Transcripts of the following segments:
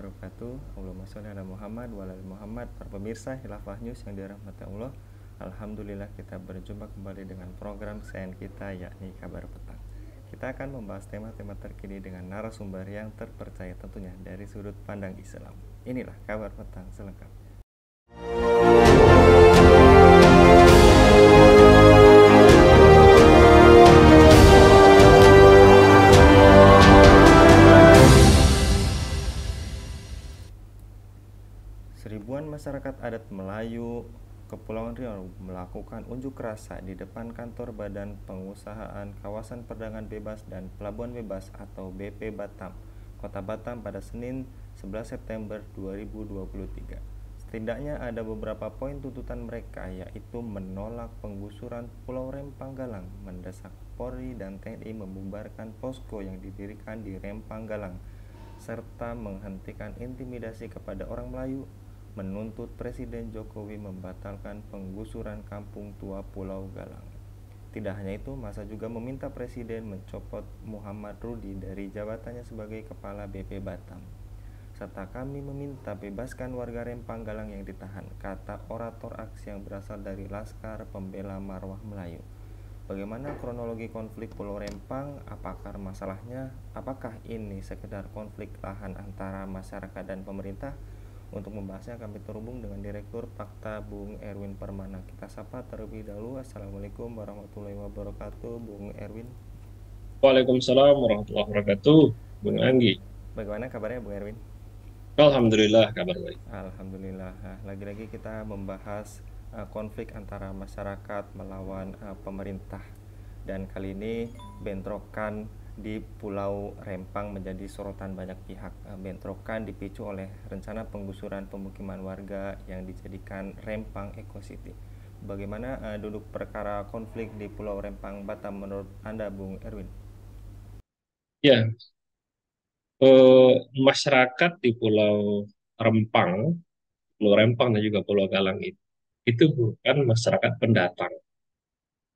wabarakatuh. Allahumma sholli ala Muhammad wa ala ali Muhammad. Para pemirsa Khilafah News yang dirahmati Allah, alhamdulillah kita berjumpa kembali dengan program kesayangan kita, yakni Kabar Petang. Kita akan membahas tema-tema terkini dengan narasumber yang terpercaya tentunya dari sudut pandang Islam. Inilah Kabar Petang selengkapnya. Ribuan masyarakat adat Melayu Kepulauan Riau melakukan unjuk rasa di depan kantor Badan Pengusahaan Kawasan Perdagangan Bebas dan Pelabuhan Bebas atau BP Batam, Kota Batam pada Senin 11 September 2023. Setidaknya ada beberapa poin tuntutan mereka, yaitu menolak penggusuran Pulau Rempang Galang, mendesak Polri dan TNI membubarkan posko yang didirikan di Rempang Galang, serta menghentikan intimidasi kepada orang Melayu, menuntut Presiden Jokowi membatalkan penggusuran kampung tua Pulau Galang. Tidak hanya itu, masa juga meminta Presiden mencopot Muhammad Rudi dari jabatannya sebagai Kepala BP Batam. Serta kami meminta bebaskan warga Rempang Galang yang ditahan, kata orator aksi yang berasal dari Laskar Pembela Marwah Melayu. Bagaimana kronologi konflik Pulau Rempang? Apakah masalahnya? Apakah ini sekedar konflik lahan antara masyarakat dan pemerintah? Untuk membahasnya kami terhubung dengan Direktur Fakta Bung Erwin Permana. Kita sapa terlebih dahulu. Assalamualaikum warahmatullahi wabarakatuh, Bung Erwin. Waalaikumsalam warahmatullahi wabarakatuh, Bung Anggi. Bagaimana kabarnya, Bung Erwin? Alhamdulillah kabar baik. Alhamdulillah. Nah, lagi-lagi kita membahas konflik antara masyarakat melawan pemerintah. Dan kali ini bentrokan di Pulau Rempang menjadi sorotan banyak pihak. Bentrokan dipicu oleh rencana penggusuran pemukiman warga yang dijadikan Rempang Eco City. Bagaimana duduk perkara konflik di Pulau Rempang Batam menurut Anda, Bung Erwin? Ya, masyarakat di Pulau Rempang dan juga Pulau Galang itu bukan masyarakat pendatang.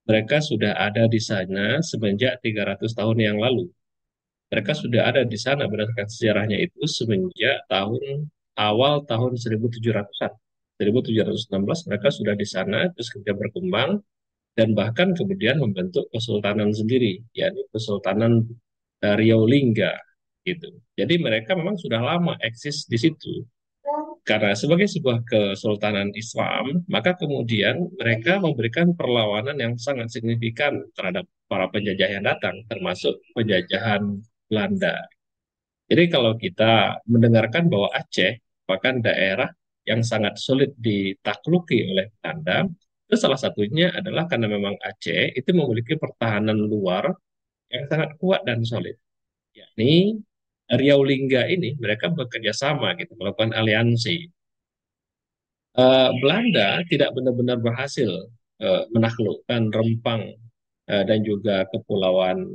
Mereka sudah ada di sana semenjak 300 tahun yang lalu. Mereka sudah ada di sana berdasarkan sejarahnya itu semenjak awal tahun 1700-an. 1716 mereka sudah di sana, terus kemudian berkembang, dan bahkan kemudian membentuk kesultanan sendiri, yakni Kesultanan Riau Lingga gitu. Jadi mereka memang sudah lama eksis di situ. Karena sebagai sebuah kesultanan Islam, maka kemudian mereka memberikan perlawanan yang sangat signifikan terhadap para penjajah yang datang, termasuk penjajahan Belanda. Jadi kalau kita mendengarkan bahwa Aceh merupakan daerah yang sangat sulit ditakluki oleh Belanda, itu salah satunya adalah karena memang Aceh itu memiliki pertahanan luar yang sangat kuat dan solid. Yakni Riau Lingga ini mereka bekerja sama gitu, melakukan aliansi. Belanda tidak benar-benar berhasil menaklukkan Rempang dan juga Kepulauan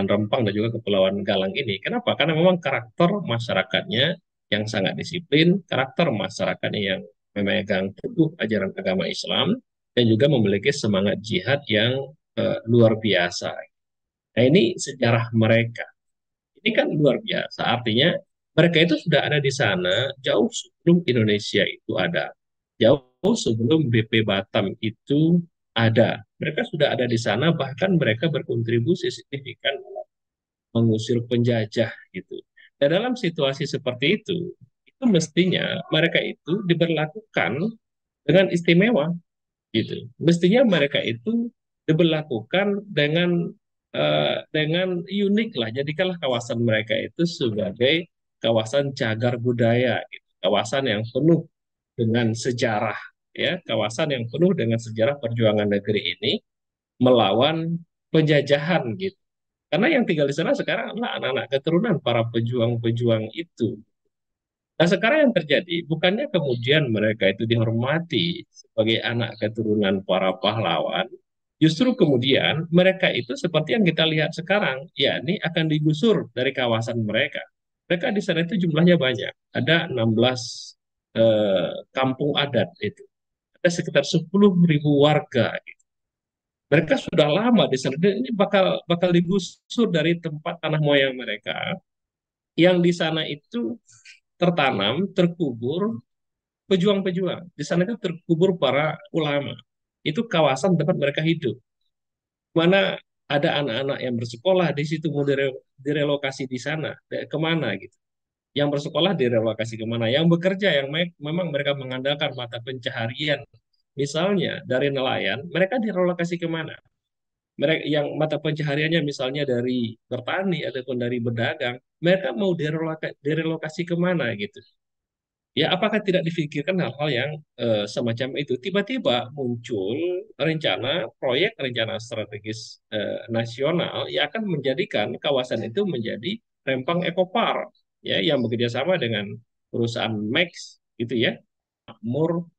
Rempang dan juga Kepulauan Galang ini. Kenapa? Karena memang karakter masyarakatnya yang sangat disiplin, karakter masyarakatnya yang memegang teguh ajaran agama Islam dan juga memiliki semangat jihad yang luar biasa. Nah, ini sejarah mereka. Ini kan luar biasa. Artinya mereka itu sudah ada di sana jauh sebelum Indonesia itu ada. Jauh sebelum BP Batam itu ada. Mereka sudah ada di sana, bahkan mereka berkontribusi signifikan mengusir penjajah gitu. Dan dalam situasi seperti itu mestinya mereka itu diberlakukan dengan istimewa gitu. Mestinya mereka itu diberlakukan dengan unik lah. Jadikanlah kawasan mereka itu sebagai kawasan cagar budaya, gitu. Kawasan yang penuh dengan sejarah, ya, kawasan yang penuh dengan sejarah perjuangan negeri ini melawan penjajahan gitu. Karena yang tinggal di sana sekarang adalah anak-anak keturunan para pejuang-pejuang itu. Nah, sekarang yang terjadi, bukannya kemudian mereka itu dihormati sebagai anak keturunan para pahlawan, justru kemudian mereka itu seperti yang kita lihat sekarang, yakni akan digusur dari kawasan mereka. Mereka di sana itu jumlahnya banyak, ada 16 kampung adat itu, ada sekitar 10.000 warga. Mereka sudah lama di sana, dan ini bakal digusur dari tempat tanah moyang mereka yang di sana itu tertanam, terkubur pejuang-pejuang. Di sana itu terkubur para ulama. Itu kawasan tempat mereka hidup. Mana ada anak-anak yang bersekolah di situ mau direlokasi di sana, kemana gitu. Yang bersekolah direlokasi kemana? Yang bekerja, yang memang mereka mengandalkan mata pencaharian, misalnya dari nelayan, mereka direlokasi kemana? Mereka yang mata pencahariannya misalnya dari bertani ataupun dari berdagang, mereka mau direlokasi kemana gitu. Ya, apakah tidak difikirkan hal-hal yang semacam itu? Tiba-tiba muncul rencana strategis nasional yang akan menjadikan kawasan itu menjadi rempang ekopark, ya, yang bekerja sama dengan perusahaan Max, gitu ya, Makmur,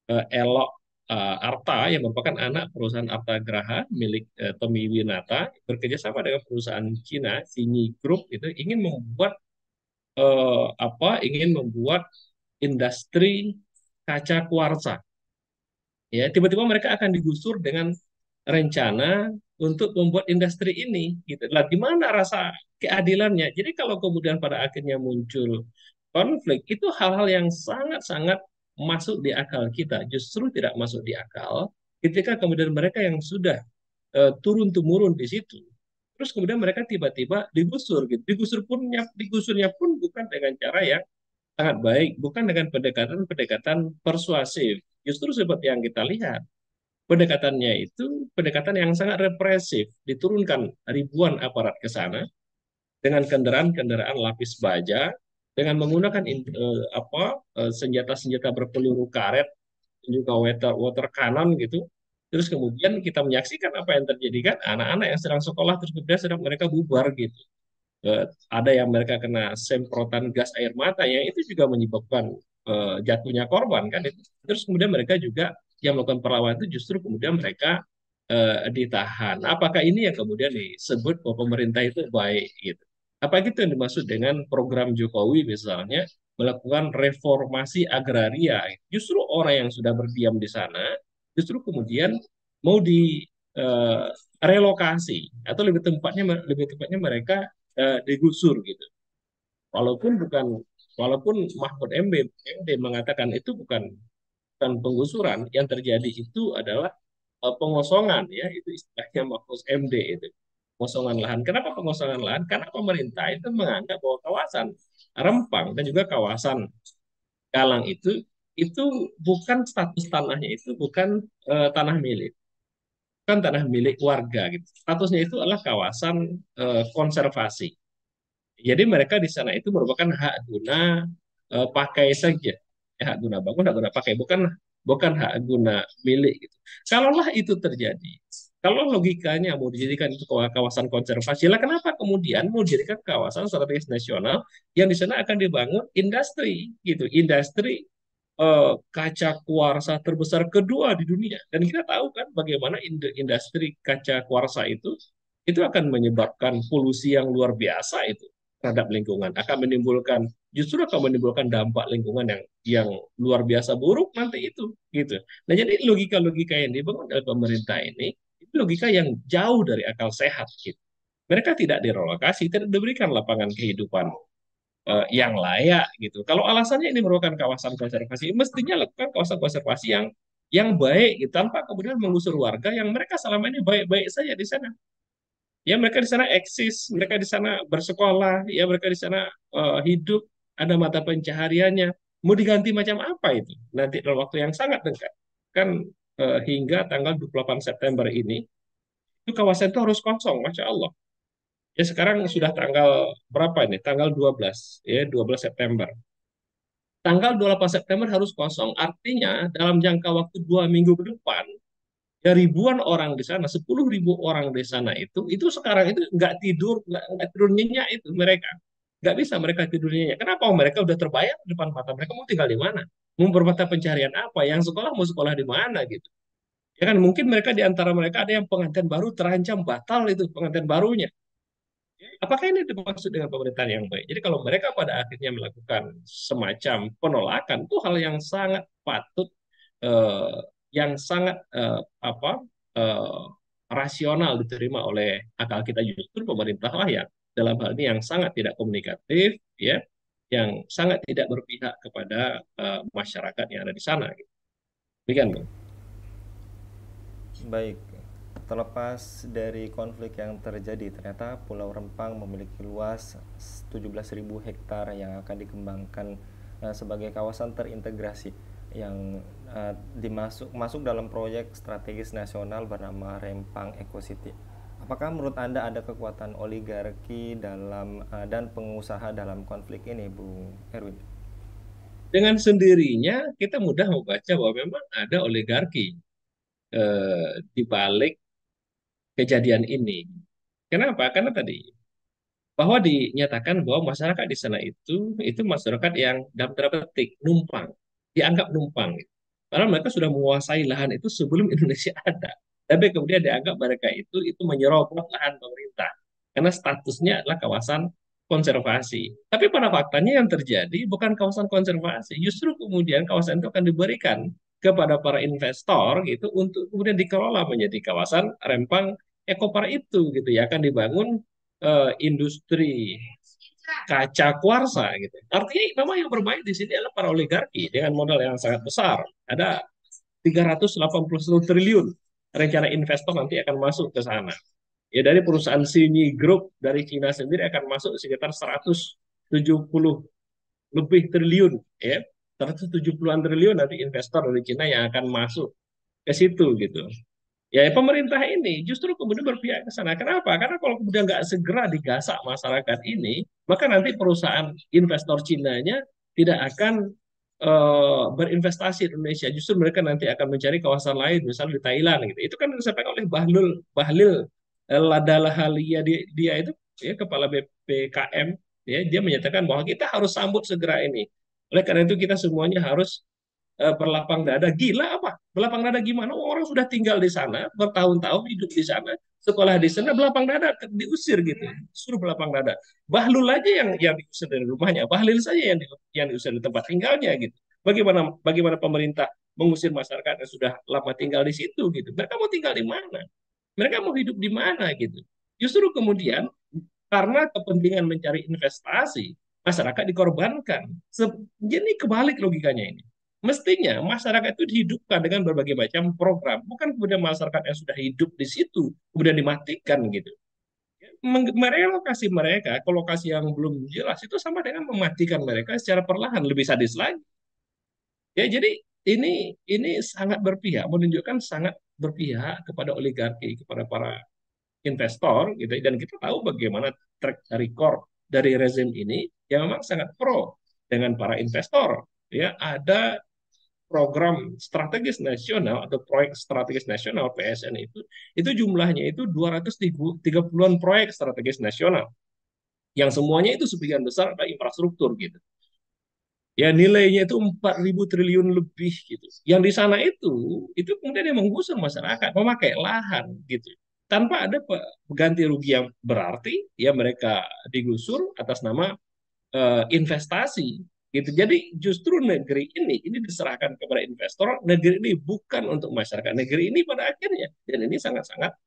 Elok, Arta, yang merupakan anak perusahaan Arta Graha milik Tommy Winata, bekerja sama dengan perusahaan Cina, Xinyi Group, itu ingin membuat industri kaca kuarsa. Ya, tiba-tiba mereka akan digusur dengan rencana untuk membuat industri ini. Gitu. Lah, di mana rasa keadilannya? Jadi kalau kemudian pada akhirnya muncul konflik, itu hal-hal yang sangat-sangat masuk di akal kita. Justru tidak masuk di akal ketika kemudian mereka yang sudah turun-temurun di situ, terus kemudian mereka tiba-tiba digusur. Gitu. Digusurnya pun bukan dengan cara yang sangat baik, bukan dengan pendekatan-pendekatan persuasif. Justru seperti yang kita lihat, pendekatannya itu pendekatan yang sangat represif, diturunkan ribuan aparat ke sana dengan kendaraan-kendaraan lapis baja, dengan menggunakan senjata-senjata berpeluru karet, dan juga water cannon gitu. Terus kemudian kita menyaksikan apa yang terjadi kan, anak-anak yang sedang sekolah terus kemudian sedang mereka bubar gitu. Ada yang mereka kena semprotan gas air mata yang itu juga menyebabkan jatuhnya korban kan itu. Terus kemudian mereka juga yang melakukan perlawanan itu justru kemudian mereka ditahan. Apakah ini yang kemudian disebut bahwa pemerintah itu baik gitu? Apa itu yang dimaksud dengan program Jokowi misalnya melakukan reformasi agraria? Justru orang yang sudah berdiam di sana justru kemudian mau di eh, relokasi atau lebih tepatnya mereka digusur gitu. Walaupun bukan walaupun Mahfud MD mengatakan itu bukan penggusuran, yang terjadi itu adalah pengosongan, ya, itu istilahnya Mahfud MD itu. Pengosongan lahan. Kenapa pengosongan lahan? Karena pemerintah itu menganggap bahwa kawasan Rempang dan juga kawasan Galang itu bukan status tanahnya itu bukan tanah milik, bukan tanah milik warga gitu. Statusnya itu adalah kawasan konservasi. Jadi mereka di sana itu merupakan hak guna pakai saja. Hak guna bangun, hak guna pakai, bukan bukan hak guna milik gitu. Kalaulah itu terjadi, kalau logikanya mau dijadikan itu kawasan konservasi, lah kenapa kemudian mau dijadikan kawasan strategis nasional yang di sana akan dibangun industri gitu, industri kaca kuarsa terbesar kedua di dunia. Dan kita tahu kan bagaimana industri kaca kuarsa itu akan menyebabkan polusi yang luar biasa itu terhadap lingkungan, akan menimbulkan dampak lingkungan yang luar biasa buruk nanti itu gitu. Nah, jadi logika-logika yang dibangun oleh pemerintah ini itu logika yang jauh dari akal sehat gitu. Mereka tidak direlokasi, tidak diberikan lapangan kehidupan yang layak gitu. Kalau alasannya ini merupakan kawasan konservasi, mestinya lakukan kawasan konservasi yang baik gitu, tanpa kemudian mengusir warga yang mereka selama ini baik-baik saja di sana. Ya, mereka di sana eksis, mereka di sana bersekolah, ya, mereka di sana hidup, ada mata pencahariannya. Mau diganti macam apa itu? Nanti dalam waktu yang sangat dekat. Kan hingga tanggal 28 September ini, itu kawasan itu harus kosong, Masya Allah. Ya, sekarang sudah tanggal berapa ini? Tanggal 12, ya, 12 September. Tanggal 28 September harus kosong. Artinya dalam jangka waktu 2 minggu ke depan, ya ribuan orang di sana, 10.000 orang di sana itu sekarang itu nggak tidur nyenyak itu mereka. Nggak bisa mereka tidur nyenyak. Kenapa? Mereka udah terbayang di depan mata mereka mau tinggal di mana? Mau bermata pencarian apa? Yang sekolah mau sekolah di mana gitu. Ya kan mungkin mereka di antara mereka ada yang pengantin baru terancam batal itu pengantin barunya. Apakah ini dimaksud dengan pemerintahan yang baik? Jadi kalau mereka pada akhirnya melakukan semacam penolakan, itu hal yang sangat patut, eh, yang sangat apa rasional diterima oleh akal kita. Justru pemerintah lah dalam hal ini yang sangat tidak komunikatif, ya, yang sangat tidak berpihak kepada masyarakat yang ada di sana. Gitu. Demikian, Bang. Baik, terlepas dari konflik yang terjadi, ternyata Pulau Rempang memiliki luas 17.000 hektar yang akan dikembangkan sebagai kawasan terintegrasi yang masuk dalam proyek strategis nasional bernama Rempang Eco City. Apakah menurut Anda ada kekuatan oligarki dan pengusaha dalam konflik ini, Bung Erwin? Dengan sendirinya kita mudah membaca bahwa memang ada oligarki di balik kejadian ini. Kenapa? Karena tadi bahwa dinyatakan bahwa masyarakat di sana itu masyarakat yang dalam tanda petik numpang, dianggap numpang. Karena mereka sudah menguasai lahan itu sebelum Indonesia ada. Tapi kemudian dianggap mereka itu menyerobot lahan pemerintah karena statusnya adalah kawasan konservasi. Tapi pada faktanya yang terjadi bukan kawasan konservasi, justru kemudian kawasan itu akan diberikan kepada para investor gitu untuk kemudian dikelola menjadi kawasan Rempang Ekopark itu gitu ya akan dibangun industri kaca kuarsa gitu. Artinya memang yang bermain di sini adalah para oligarki dengan modal yang sangat besar. Ada 381 triliun rencana investor nanti akan masuk ke sana. Ya dari perusahaan Sini Group dari Cina sendiri akan masuk sekitar 170 lebih triliun ya. 170-an triliun nanti investor dari Cina yang akan masuk ke situ gitu. Ya, pemerintah ini justru kemudian berpihak ke sana. Kenapa? Karena kalau kemudian nggak segera digasak masyarakat ini, maka nanti perusahaan investor Cinanya tidak akan berinvestasi di Indonesia. Justru mereka nanti akan mencari kawasan lain, misalnya di Thailand gitu. Itu kan disampaikan oleh Bahlil Ladalahalia dia itu ya kepala BPKM ya dia menyatakan bahwa kita harus sambut segera ini. Oleh karena itu kita semuanya harus berlapang dada. Gila apa? Berlapang dada gimana? Orang sudah tinggal di sana, bertahun-tahun hidup di sana, sekolah di sana, berlapang dada, diusir gitu. Suruh berlapang dada. Bahlul aja yang diusir dari rumahnya, Bahlil saja yang diusir di tempat tinggalnya gitu. Bagaimana pemerintah mengusir masyarakat yang sudah lama tinggal di situ gitu. Mereka mau tinggal di mana? Mereka mau hidup di mana gitu. Justru kemudian karena kepentingan mencari investasi, masyarakat dikorbankan. Jadi kebalik logikanya ini. Mestinya masyarakat itu dihidupkan dengan berbagai macam program, bukan kemudian masyarakat yang sudah hidup di situ kemudian dimatikan gitu. Merelokasi mereka ke lokasi yang belum jelas itu sama dengan mematikan mereka secara perlahan, lebih sadis lagi. Ya, jadi ini sangat berpihak, menunjukkan sangat berpihak kepada oligarki, kepada para investor gitu dan kita tahu bagaimana track record dari rezim ini yang memang sangat pro dengan para investor ya ada program strategis nasional atau proyek strategis nasional PSN itu jumlahnya itu 230-an proyek strategis nasional yang semuanya itu sebagian besar adalah infrastruktur gitu ya nilainya itu 4.000 triliun lebih gitu. Yang di sana itu kemudian yang menggusur masyarakat, memakai lahan gitu. Tanpa ada ganti rugi yang berarti, ya mereka digusur atas nama investasi gitu. Jadi justru negeri ini diserahkan kepada investor, negeri ini bukan untuk masyarakat. Negeri ini pada akhirnya dan ini sangat-sangat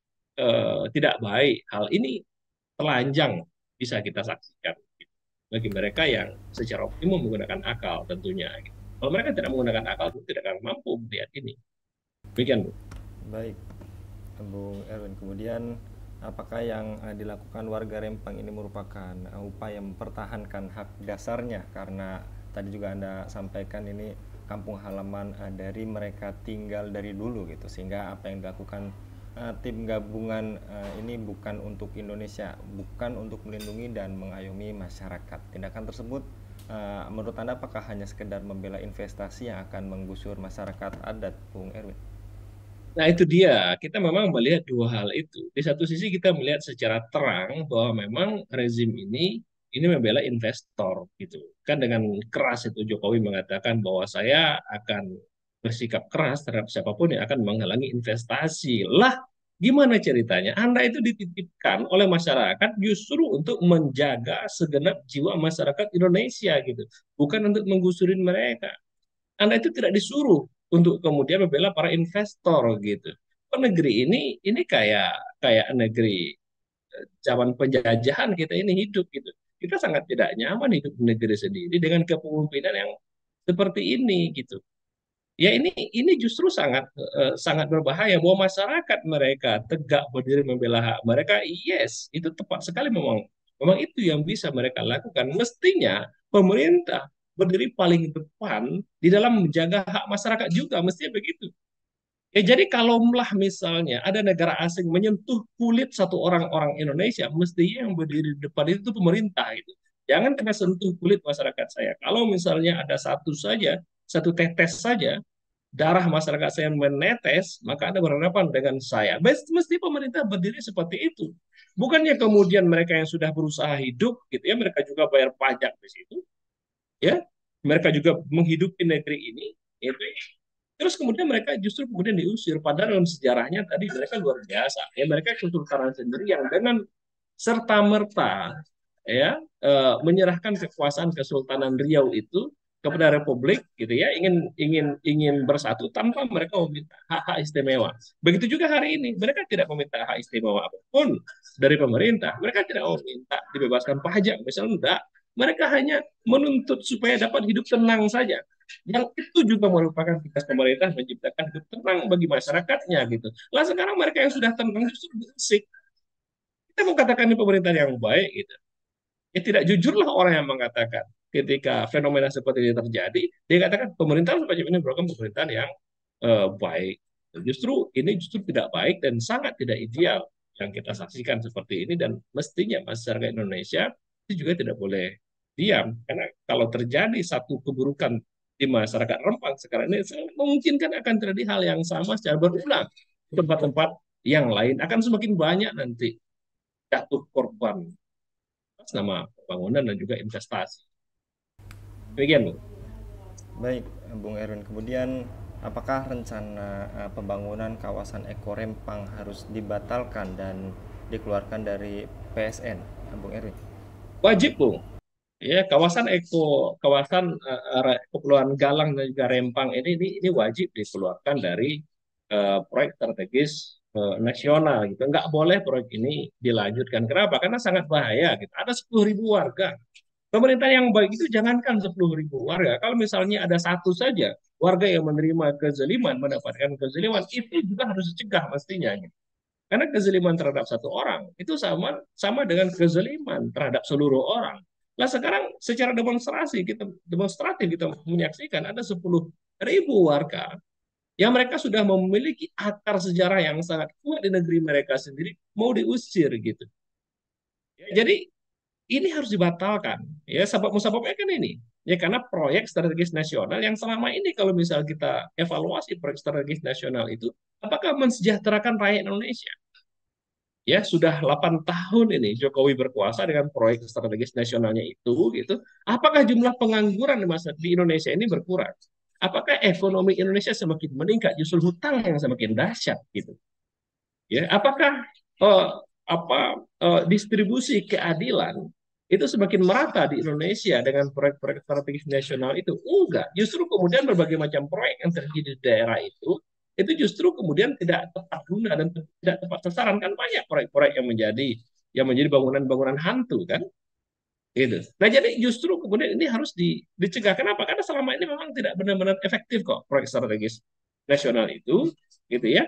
tidak baik. Hal ini telanjang bisa kita saksikan bagi mereka yang secara optimum menggunakan akal tentunya. Gitu. Kalau mereka tidak menggunakan akal, itu tidak akan mampu melihat ini. Demikian, Bu. Baik, Bung Erwin. Kemudian apakah yang dilakukan warga Rempang ini merupakan upaya mempertahankan hak dasarnya karena tadi juga Anda sampaikan ini kampung halaman dari mereka tinggal dari dulu gitu sehingga apa yang dilakukan tim gabungan ini bukan untuk Indonesia, bukan untuk melindungi dan mengayomi masyarakat. Tindakan tersebut menurut Anda apakah hanya sekedar membela investasi yang akan menggusur masyarakat adat, Bung Erwin? Nah, itu dia. Kita memang melihat dua hal itu. Di satu sisi kita melihat secara terang bahwa memang rezim ini membela investor gitu. Kan dengan keras itu Jokowi mengatakan bahwa saya akan bersikap keras terhadap siapapun yang akan menghalangi investasi. Lah, gimana ceritanya? Anda itu dititipkan oleh masyarakat justru untuk menjaga segenap jiwa masyarakat Indonesia gitu. Bukan untuk menggusurin mereka. Anda itu tidak disuruh untuk kemudian membela para investor gitu. Negeri ini kayak kayak negeri zaman penjajahan kita ini hidup gitu. Kita sangat tidak nyaman hidup di negeri sendiri dengan kepemimpinan yang seperti ini gitu. Ya ini justru sangat berbahaya bahwa masyarakat mereka tegak berdiri membela hak mereka. Yes, itu tepat sekali memang. Memang itu yang bisa mereka lakukan. Mestinya pemerintah berdiri paling depan di dalam menjaga hak masyarakat juga, mestinya begitu. Jadi kalaulah misalnya ada negara asing menyentuh kulit satu orang Indonesia, mestinya yang berdiri di depan itu pemerintah itu. Jangan kena sentuh kulit masyarakat saya. Kalau misalnya ada satu saja, satu tetes saja darah masyarakat saya menetes, maka Anda berhadapan dengan saya. Mesti pemerintah berdiri seperti itu. Bukannya kemudian mereka yang sudah berusaha hidup, gitu ya, mereka juga bayar pajak di situ, ya, mereka juga menghidupi negeri ini, gitu ya. Terus kemudian mereka justru kemudian diusir. Padahal dalam sejarahnya tadi mereka luar biasa. Ya, mereka kesultanan sendiri yang dengan serta merta ya menyerahkan kekuasaan Kesultanan Riau itu kepada Republik gitu ya, ingin bersatu tanpa mereka meminta hak-hak istimewa. Begitu juga hari ini mereka tidak meminta hak istimewa apapun dari pemerintah. Mereka tidak meminta dibebaskan pajak misalnya, enggak. Mereka hanya menuntut supaya dapat hidup tenang saja. Yang itu juga merupakan tugas pemerintah menciptakan hidup tenang bagi masyarakatnya gitu. Lah sekarang mereka yang sudah tenang justru berisik. Kita mau katakan ini pemerintahan yang baik gitu. Ya tidak jujurlah orang yang mengatakan ketika fenomena seperti ini terjadi, dia katakan pemerintah seperti ini merupakan pemerintahan yang baik. Justru tidak baik dan sangat tidak ideal yang kita saksikan seperti ini, dan mestinya masyarakat Indonesia itu juga tidak boleh diam, karena kalau terjadi satu keburukan di masyarakat Rempang sekarang ini memungkinkan akan terjadi hal yang sama secara berulang di tempat-tempat yang lain, akan semakin banyak nanti jatuh korban atas nama pembangunan dan juga investasi. Demikian, Bu. Baik, Bung Erwin. Kemudian, apakah rencana pembangunan kawasan Eko Rempang harus dibatalkan dan dikeluarkan dari PSN, Bung Erwin? Wajib, Bu. Ya, kawasan Kepulauan Galang dan juga Rempang ini wajib dikeluarkan dari proyek strategis nasional gitu. Nggak boleh proyek ini dilanjutkan. Kenapa? Karena sangat bahaya gitu. Ada 10.000 warga. Pemerintah yang baik itu jangankan 10.000 warga. Kalau misalnya ada satu saja warga yang menerima kezaliman, mendapatkan kezaliman, itu juga harus dicegah mestinya. Gitu. Karena kezaliman terhadap satu orang itu sama sama dengan kezaliman terhadap seluruh orang. Nah sekarang secara demonstratif kita menyaksikan ada 10.000 warga yang mereka sudah memiliki akar sejarah yang sangat kuat di negeri mereka sendiri mau diusir gitu. Jadi ini harus dibatalkan. Ya sebab-musababnya kan ini. Ya karena proyek strategis nasional yang selama ini kalau misal kita evaluasi proyek strategis nasional itu apakah mensejahterakan rakyat Indonesia? Ya sudah 8 tahun ini Jokowi berkuasa dengan proyek strategis nasionalnya itu gitu. Apakah jumlah pengangguran di Indonesia ini berkurang? Apakah ekonomi Indonesia semakin meningkat, justru hutang yang semakin dahsyat gitu. Ya, apakah eh, distribusi keadilan itu semakin merata di Indonesia dengan proyek-proyek strategis nasional itu? Enggak, justru kemudian berbagai macam proyek yang terjadi di daerah itu justru kemudian tidak tepat guna dan tidak tepat sasaran, kan banyak proyek-proyek yang menjadi bangunan-bangunan hantu kan gitu. Nah jadi justru kemudian ini harus dicegah. Kenapa? Karena selama ini memang tidak benar-benar efektif kok proyek strategis nasional itu gitu ya.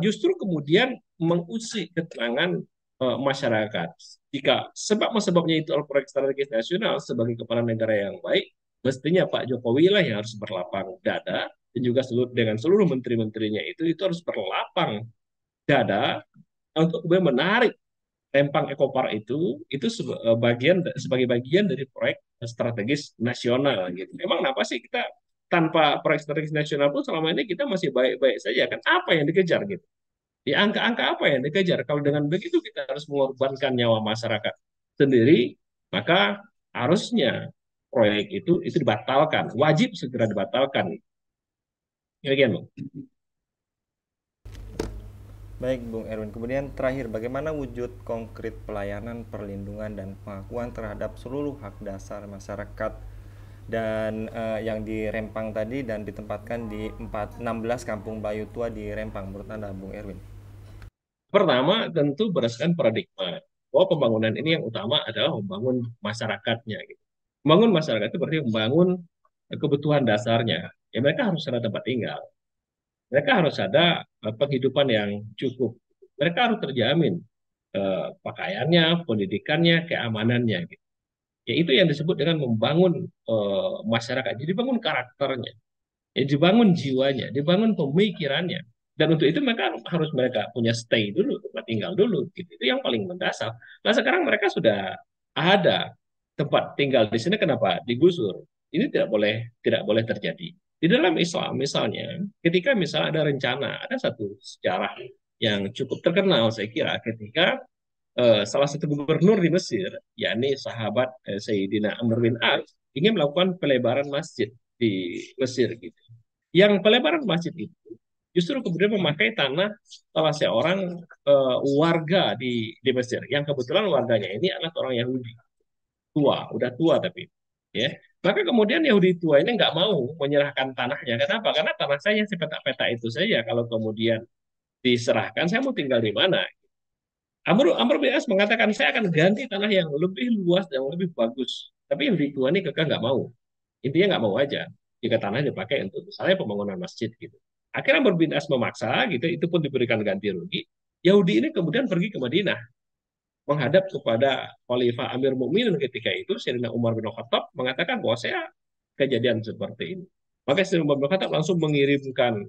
Justru kemudian mengusik ketenangan masyarakat. Jika sebabnya itu adalah proyek strategis nasional, sebagai kepala negara yang baik, mestinya Pak Jokowi lah yang harus berlapang dada, dan juga dengan seluruh menteri-menterinya itu harus berlapang dada untuk kemudian menarik Rempang Eco Park itu sebagai bagian dari proyek strategis nasional gitu. Emang kenapa sih kita tanpa proyek strategis nasional pun selama ini kita masih baik-baik saja kan? Apa yang dikejar gitu? Di angka-angka apa yang dikejar? Kalau dengan begitu kita harus mengorbankan nyawa masyarakat sendiri, maka harusnya proyek itu dibatalkan, wajib segera dibatalkan. Demikian, Bang. Baik, Bung Erwin. Kemudian terakhir, bagaimana wujud konkret pelayanan, perlindungan, dan pengakuan terhadap seluruh hak dasar masyarakat dan yang di Rempang tadi dan ditempatkan di 16 Kampung Bayu Tua di Rempang, menurut Anda, Bung Erwin? Pertama, tentu berdasarkan paradigma bahwa pembangunan ini yang utama adalah membangun masyarakatnya. Gitu. Membangun masyarakat itu berarti membangun kebutuhan dasarnya. Ya mereka harus ada tempat tinggal, mereka harus ada penghidupan yang cukup, mereka harus terjamin pakaiannya, pendidikannya, keamanannya. Gitu. Ya itu yang disebut dengan membangun masyarakat. Jadi bangun karakternya. Ya, dibangun jiwanya, dibangun pemikirannya. Dan untuk itu mereka punya stay dulu, tempat tinggal dulu. Gitu. Itu yang paling mendasar. Nah sekarang mereka sudah ada tempat tinggal di sini, kenapa digusur? Ini tidak boleh terjadi. Di dalam Islam misalnya, ketika misalnya ada rencana, ada satu sejarah yang cukup terkenal saya kira ketika salah satu gubernur di Mesir, yakni sahabat Sayyidina Amr bin As, ingin melakukan pelebaran masjid di Mesir gitu. Yang pelebaran masjid itu justru kemudian memakai tanah salah seorang warga di Mesir, yang kebetulan warganya ini adalah orang Yahudi tua, udah tua tapi ya. Maka kemudian Yahudi tua ini nggak mau menyerahkan tanahnya. Kenapa? Karena tanah saya sepetak-petak itu saja. Kalau kemudian diserahkan, saya mau tinggal di mana? Amr bin As mengatakan saya akan ganti tanah yang lebih luas dan lebih bagus. Tapi Yahudi tua ini kekeh nggak mau. Intinya nggak mau aja. Jika tanah dipakai untuk misalnya pembangunan masjid gitu. Akhirnya Amr bin As memaksa gitu, itu pun diberikan ganti rugi. Yahudi ini kemudian pergi ke Madinah menghadap kepada Khalifah Amir Mukminin ketika itu Sayyidina Umar bin Khattab mengatakan bahwa saya kejadian seperti ini. Maka Sayyidina Umar bin Khattab langsung mengirimkan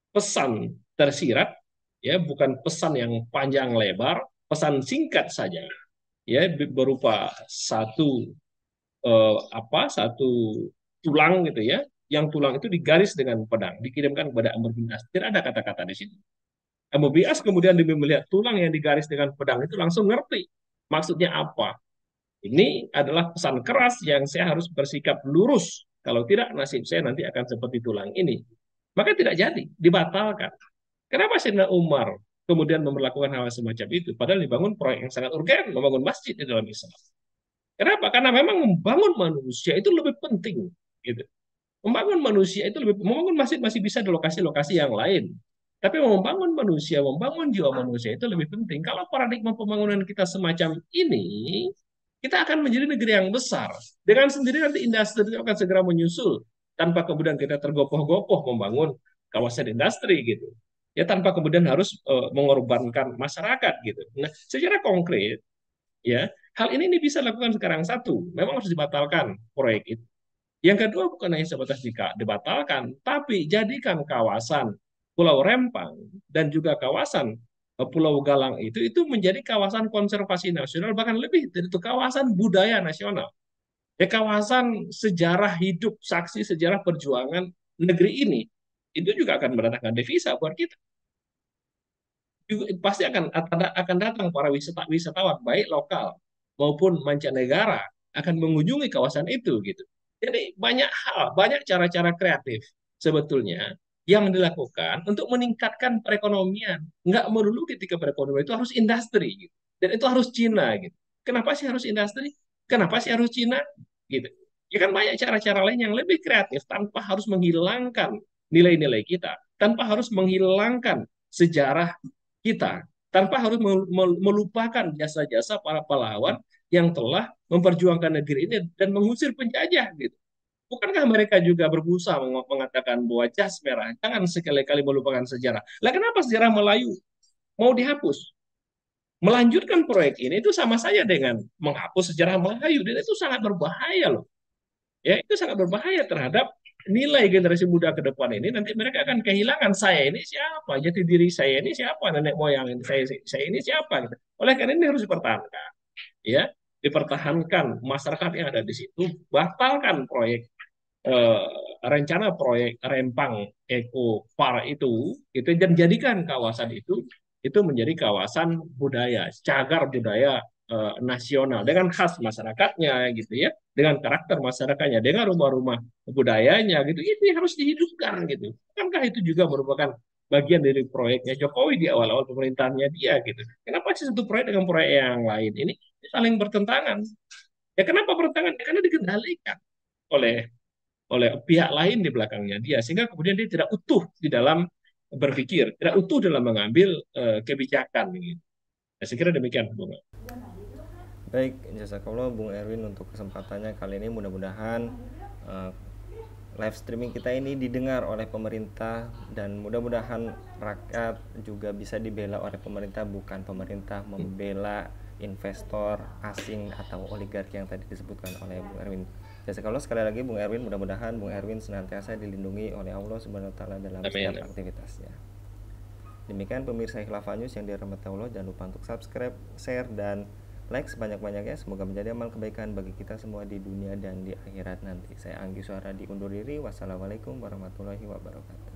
pesan tersirat, ya bukan pesan yang panjang lebar, pesan singkat saja, ya berupa satu tulang gitu ya, yang tulang itu digaris dengan pedang dikirimkan kepada Amr bin As. Tidak ada kata-kata di situ. Amr bin As kemudian melihat tulang yang digaris dengan pedang itu langsung ngerti maksudnya apa. Ini adalah pesan keras yang saya harus bersikap lurus. Kalau tidak, nasib saya nanti akan seperti tulang ini. Maka tidak jadi, dibatalkan. Kenapa Sayyidina Umar kemudian memperlakukan hal semacam itu? Padahal dibangun proyek yang sangat urgen, membangun masjid di dalam Islam. Kenapa? Karena memang membangun manusia itu lebih penting. Gitu. Membangun manusia itu membangun masjid masih bisa di lokasi-lokasi yang lain. Tapi membangun manusia, membangun jiwa manusia itu lebih penting. Kalau paradigma pembangunan kita semacam ini, kita akan menjadi negeri yang besar. Dengan sendiri nanti industri itu akan segera menyusul tanpa kemudian kita tergopoh-gopoh membangun kawasan industri gitu. Ya tanpa kemudian harus mengorbankan masyarakat gitu. Nah, secara konkret ya, hal ini bisa dilakukan sekarang. Satu, memang harus dibatalkan proyek itu. Yang kedua, bukan hanya sebatas dibatalkan, tapi jadikan kawasan Pulau Rempang dan juga kawasan Pulau Galang itu menjadi kawasan konservasi nasional, bahkan lebih dari itu kawasan budaya nasional. Ya, kawasan sejarah hidup, saksi sejarah perjuangan negeri ini, itu juga akan mendatangkan devisa buat kita. Pasti akan datang para wisatawan baik lokal maupun mancanegara akan mengunjungi kawasan itu gitu. Jadi banyak hal, banyak cara-cara kreatif sebetulnya yang dilakukan untuk meningkatkan perekonomian. Nggak melulu ketika perekonomian itu harus industri gitu. Dan itu harus Cina gitu. Kenapa sih harus industri? Kenapa sih harus Cina? Gitu. Ya kan banyak cara-cara lain yang lebih kreatif tanpa harus menghilangkan nilai-nilai kita, tanpa harus menghilangkan sejarah kita tanpa harus melupakan jasa-jasa para pahlawan yang telah memperjuangkan negeri ini dan mengusir penjajah gitu. Bukankah mereka juga berusaha mengatakan bahwa jas merah jangan sekali-kali melupakan sejarah. Lah kenapa sejarah Melayu mau dihapus? Melanjutkan proyek ini itu sama saja dengan menghapus sejarah Melayu dan itu sangat berbahaya loh. Ya, itu sangat berbahaya terhadap nilai generasi muda ke depan ini. Nanti mereka akan kehilangan saya ini siapa, jati diri saya ini siapa, nenek moyang ini saya ini siapa gitu. Oleh karena ini harus dipertahankan, ya, dipertahankan masyarakat yang ada di situ, batalkan proyek eh, rencana proyek Rempang Eco Park itu dan jadikan kawasan itu menjadi kawasan budaya, cagar budaya nasional dengan khas masyarakatnya gitu ya, dengan karakter masyarakatnya, dengan rumah-rumah budayanya gitu. Itu harus dihidupkan gitu. Bukankah itu juga merupakan bagian dari proyeknya Jokowi di awal-awal pemerintahannya dia gitu. Kenapa sih satu proyek dengan proyek yang lain ini saling bertentangan? Ya kenapa bertentangan? Ya, karena dikendalikan oleh oleh pihak lain di belakangnya dia sehingga kemudian dia tidak utuh di dalam berpikir, tidak utuh dalam mengambil kebijakan. Gitu. Saya kira demikian, Bung. Baik, jazakallah Bung Erwin untuk kesempatannya kali ini. Mudah-mudahan eh, live streaming kita ini didengar oleh pemerintah, dan mudah-mudahan rakyat juga bisa dibela oleh pemerintah, bukan pemerintah membela investor asing atau oligarki yang tadi disebutkan oleh Bung Erwin. Jazakallah sekali lagi Bung Erwin, mudah-mudahan Bung Erwin senantiasa dilindungi oleh Allah Subhanahu wa taala dalam Amin. setiap aktivitasnya. Demikian pemirsa Khilafah News yang dirahmati Allah, jangan lupa untuk subscribe, share, dan like sebanyak-banyaknya. Semoga menjadi amal kebaikan bagi kita semua di dunia dan di akhirat nanti. Saya Anggi Suara diundur diri. Wassalamualaikum warahmatullahi wabarakatuh.